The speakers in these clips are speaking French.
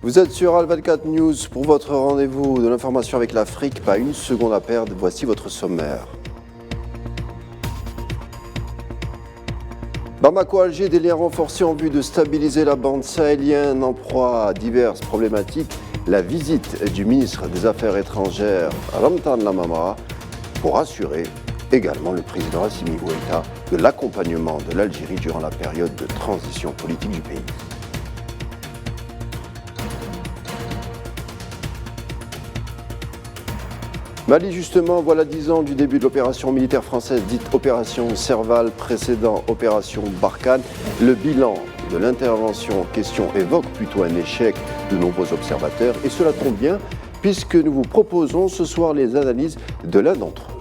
Vous êtes sur Al24 News pour votre rendez-vous de l'information avec l'Afrique. Pas une seconde à perdre, voici votre sommaire. Bamako-Alger, des liens renforcés en vue de stabiliser la bande sahélienne en proie à diverses problématiques. La visite du ministre des Affaires étrangères, Ramtan Lamamra, pour assurer également le président Assimi Goïta de l'accompagnement de l'Algérie durant la période de transition politique du pays. Mali, justement, voilà 10 ans du début de l'opération militaire française dite Opération Serval, précédent Opération Barkhane. Le bilan de l'intervention en question évoque plutôt un échec de nombreux observateurs, et cela tombe bien puisque nous vous proposons ce soir les analyses de l'un d'entre eux.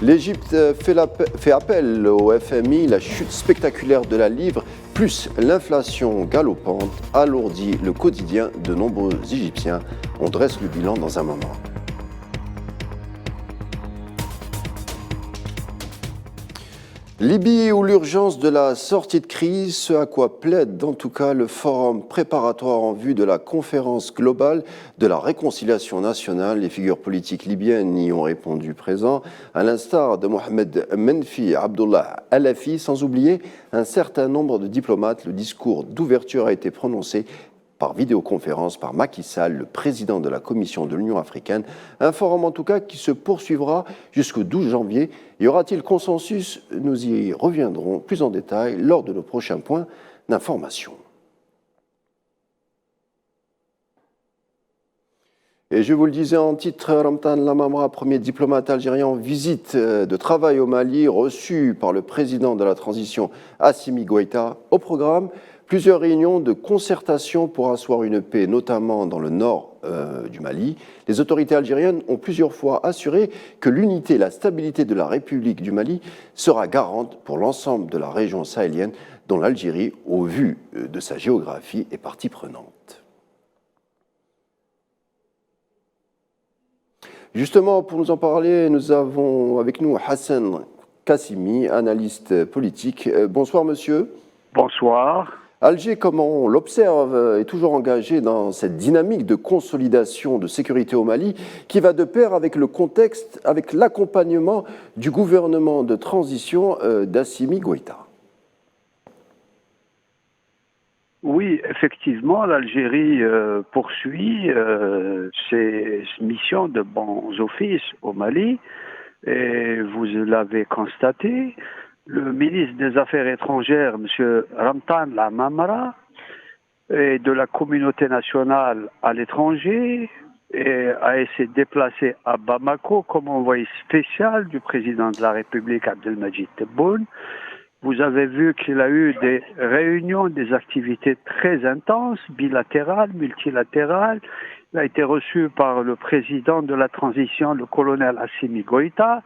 L'Égypte fait appel au FMI. La chute spectaculaire de la livre plus l'inflation galopante alourdit le quotidien de nombreux Égyptiens. On dresse le bilan dans un moment. Libye, où l'urgence de la sortie de crise, ce à quoi plaide en tout cas le forum préparatoire en vue de la conférence globale de la réconciliation nationale. Les figures politiques libyennes y ont répondu présent, à l'instar de Mohamed Menfi Abdullah Alafi, sans oublier un certain nombre de diplomates. Le discours d'ouverture a été prononcé par vidéoconférence par Macky Sall, le président de la Commission de l'Union africaine. Un forum en tout cas qui se poursuivra jusqu'au 12 janvier. Y aura-t-il consensus? Nous y reviendrons plus en détail lors de nos prochains points d'information. Et je vous le disais en titre, Ramtan Lamamra, premier diplomate algérien en visite de travail au Mali, reçu par le président de la transition Assimi Goïta. Au programme, plusieurs réunions de concertation pour asseoir une paix, notamment dans le nord du Mali. Les autorités algériennes ont plusieurs fois assuré que l'unité et la stabilité de la République du Mali sera garante pour l'ensemble de la région sahélienne, dont l'Algérie, au vu de sa géographie, est partie prenante. Justement, pour nous en parler, nous avons avec nous Hassan Kassimi, analyste politique. Bonsoir monsieur. Bonsoir. Alger, comme on l'observe, est toujours engagé dans cette dynamique de consolidation de sécurité au Mali qui va de pair avec le contexte, avec l'accompagnement du gouvernement de transition d'Assimi Goïta. Oui, effectivement, l'Algérie poursuit ses missions de bons offices au Mali, et vous l'avez constaté. Le ministre des Affaires étrangères, M. Ramtan Lamamra, et de la communauté nationale à l'étranger, a essayé de déplacer à Bamako comme envoyé spécial du président de la République, Abdelmadjid Tebboune. Vous avez vu qu'il a eu des réunions, des activités très intenses, bilatérales, multilatérales. Il a été reçu par le président de la transition, le colonel Assimi Goïta.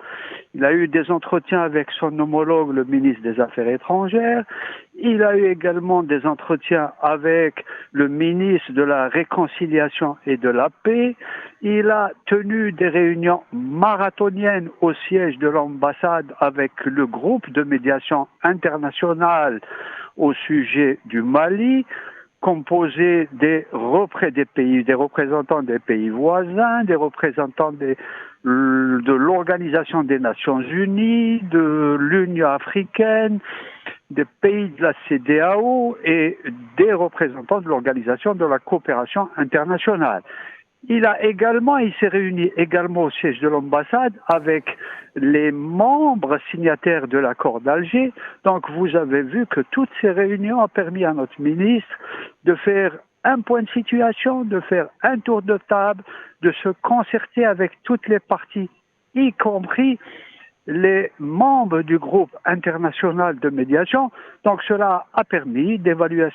Il a eu des entretiens avec son homologue, le ministre des Affaires étrangères. Il a eu également des entretiens avec le ministre de la Réconciliation et de la Paix. Il a tenu des réunions marathoniennes au siège de l'ambassade avec le groupe de médiation internationale au sujet du Mali, composé des représentants des pays voisins, des représentants de l'Organisation des Nations Unies, de l'Union africaine, des pays de la CEDEAO et des représentants de l'Organisation de la coopération internationale. Il s'est réuni également au siège de l'ambassade avec les membres signataires de l'accord d'Alger. Donc vous avez vu que toutes ces réunions ont permis à notre ministre de faire un point de situation, de faire un tour de table, de se concerter avec toutes les parties, y compris les membres du groupe international de médiation. Donc cela a permis d'évaluer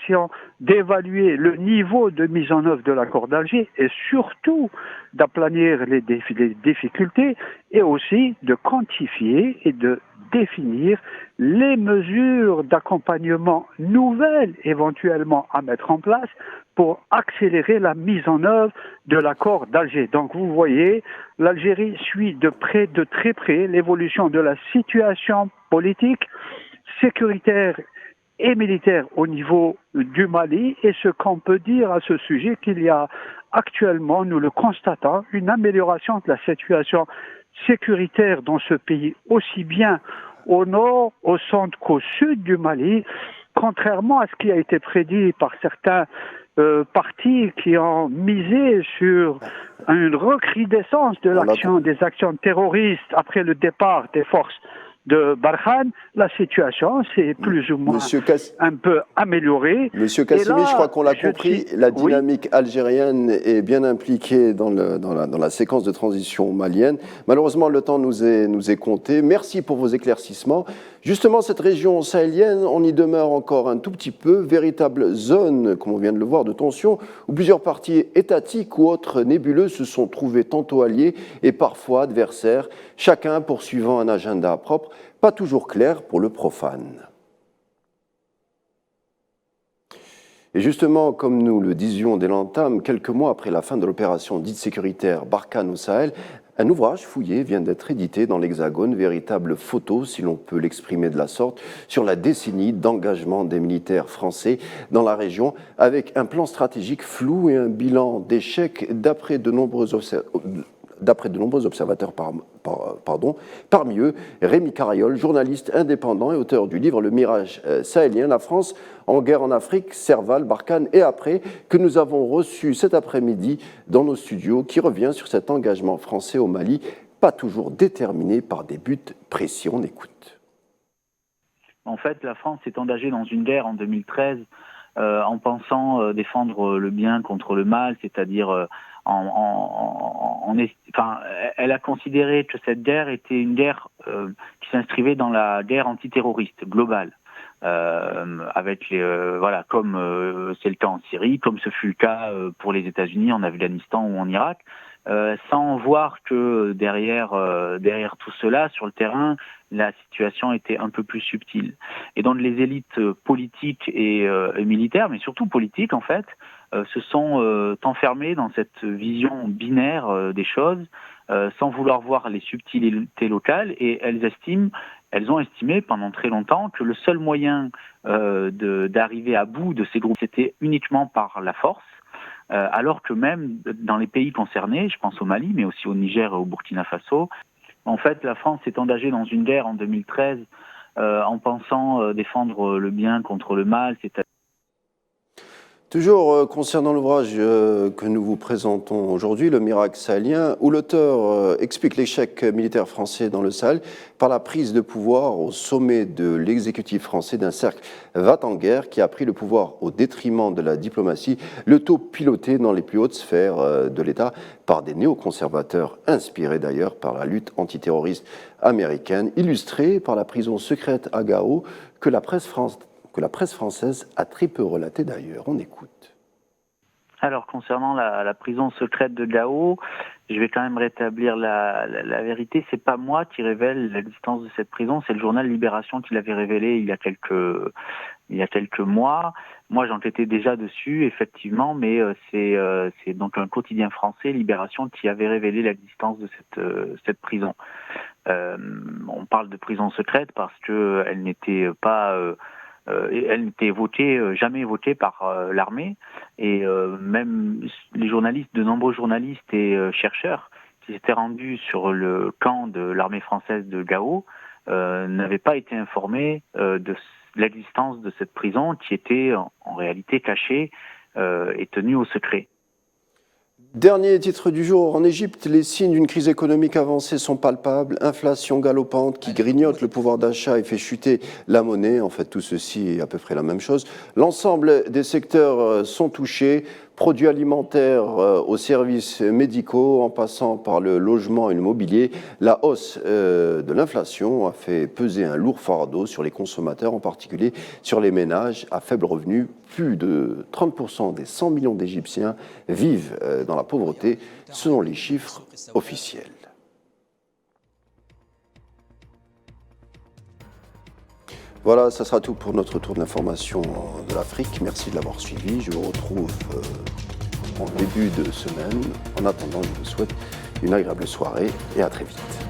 le niveau de mise en œuvre de l'accord d'Alger et surtout d'aplanir les difficultés et aussi de quantifier et de définir les mesures d'accompagnement nouvelles éventuellement à mettre en place pour accélérer la mise en œuvre de l'accord d'Alger. Donc vous voyez, l'Algérie suit de très près l'évolution de la situation politique, sécuritaire et militaire au niveau du Mali, et ce qu'on peut dire à ce sujet, qu'il y a actuellement, nous le constatons, une amélioration de la situation sécuritaire dans ce pays, aussi bien au nord, au centre qu'au sud du Mali, contrairement à ce qui a été prédit par certains partis qui ont misé sur une recrudescence de des actions terroristes après le départ des forces de Barkhane. La situation s'est plus ou moins un peu améliorée. Monsieur Kassimi, je crois qu'on l'a compris, la dynamique algérienne est bien impliquée dans la séquence de transition malienne. Malheureusement, le temps nous est compté. Merci pour vos éclaircissements. Justement, cette région sahélienne, on y demeure encore un tout petit peu, véritable zone, comme on vient de le voir, de tension, où plusieurs partis étatiques ou autres nébuleux se sont trouvés tantôt alliés et parfois adversaires, chacun poursuivant un agenda propre, pas toujours clair pour le profane. Et justement, comme nous le disions dès l'entame, quelques mois après la fin de l'opération dite sécuritaire Barkhane au Sahel, un ouvrage fouillé vient d'être édité dans l'Hexagone, véritable photo, si l'on peut l'exprimer de la sorte, sur la décennie d'engagement des militaires français dans la région, avec un plan stratégique flou et un bilan d'échec d'après de nombreux observateurs. Parmi eux, Rémi Carayol, journaliste indépendant et auteur du livre Le Mirage sahélien, la France en guerre en Afrique, Serval, Barkhane et après, que nous avons reçu cet après-midi dans nos studios, qui revient sur cet engagement français au Mali, pas toujours déterminé par des buts précis. On écoute. En fait, la France s'est engagée dans une guerre en 2013 en pensant défendre le bien contre le mal, c'est-à-dire elle a considéré que cette guerre était une guerre qui s'inscrivait dans la guerre antiterroriste globale, avec comme c'est le cas en Syrie, comme ce fut le cas pour les États-Unis en Afghanistan ou en Irak, sans voir que derrière tout cela, sur le terrain, la situation était un peu plus subtile. Et donc les élites politiques et militaires, mais surtout politiques en fait, se sont enfermées dans cette vision binaire des choses, sans vouloir voir les subtilités locales, et elles ont estimé pendant très longtemps que le seul moyen d'arriver à bout de ces groupes, c'était uniquement par la force, alors que même dans les pays concernés, je pense au Mali, mais aussi au Niger et au Burkina Faso, en fait, la France s'est engagée dans une guerre en 2013 en pensant défendre le bien contre le mal, c'est-à-dire. Toujours concernant l'ouvrage que nous vous présentons aujourd'hui, Le Mirage sahélien, où l'auteur explique l'échec militaire français dans le Sahel par la prise de pouvoir au sommet de l'exécutif français d'un cercle va-t-en-guerre qui a pris le pouvoir au détriment de la diplomatie, le tout piloté dans les plus hautes sphères de l'État par des néoconservateurs, inspirés d'ailleurs par la lutte antiterroriste américaine, illustrée par la prison secrète à Gao que la presse française a très peu relaté d'ailleurs. On écoute. Alors, concernant la prison secrète de Gao, je vais quand même rétablir la vérité. C'est pas moi qui révèle l'existence de cette prison, c'est le journal Libération qui l'avait révélé il y a quelques mois. Moi, j'enquêtais déjà dessus, effectivement, mais c'est donc un quotidien français, Libération, qui avait révélé l'existence de cette prison. On parle de prison secrète parce que elle n'était pas elle n'était jamais évoquée par l'armée, et même de nombreux journalistes et chercheurs qui s'étaient rendus sur le camp de l'armée française de Gao n'avaient pas été informés de l'existence de cette prison qui était en réalité cachée et tenue au secret. Dernier titre du jour, en Égypte, les signes d'une crise économique avancée sont palpables. Inflation galopante qui grignote le pouvoir d'achat et fait chuter la monnaie. En fait, tout ceci est à peu près la même chose. L'ensemble des secteurs sont touchés, produits alimentaires aux services médicaux, en passant par le logement et le mobilier. La hausse de l'inflation a fait peser un lourd fardeau sur les consommateurs, en particulier sur les ménages à faible revenu. Plus de 30% des 100 millions d'Égyptiens vivent dans la pauvreté, selon les chiffres officiels. Voilà, ça sera tout pour notre tour de l'information de l'Afrique. Merci de l'avoir suivi. Je vous retrouve en début de semaine. En attendant, je vous souhaite une agréable soirée et à très vite.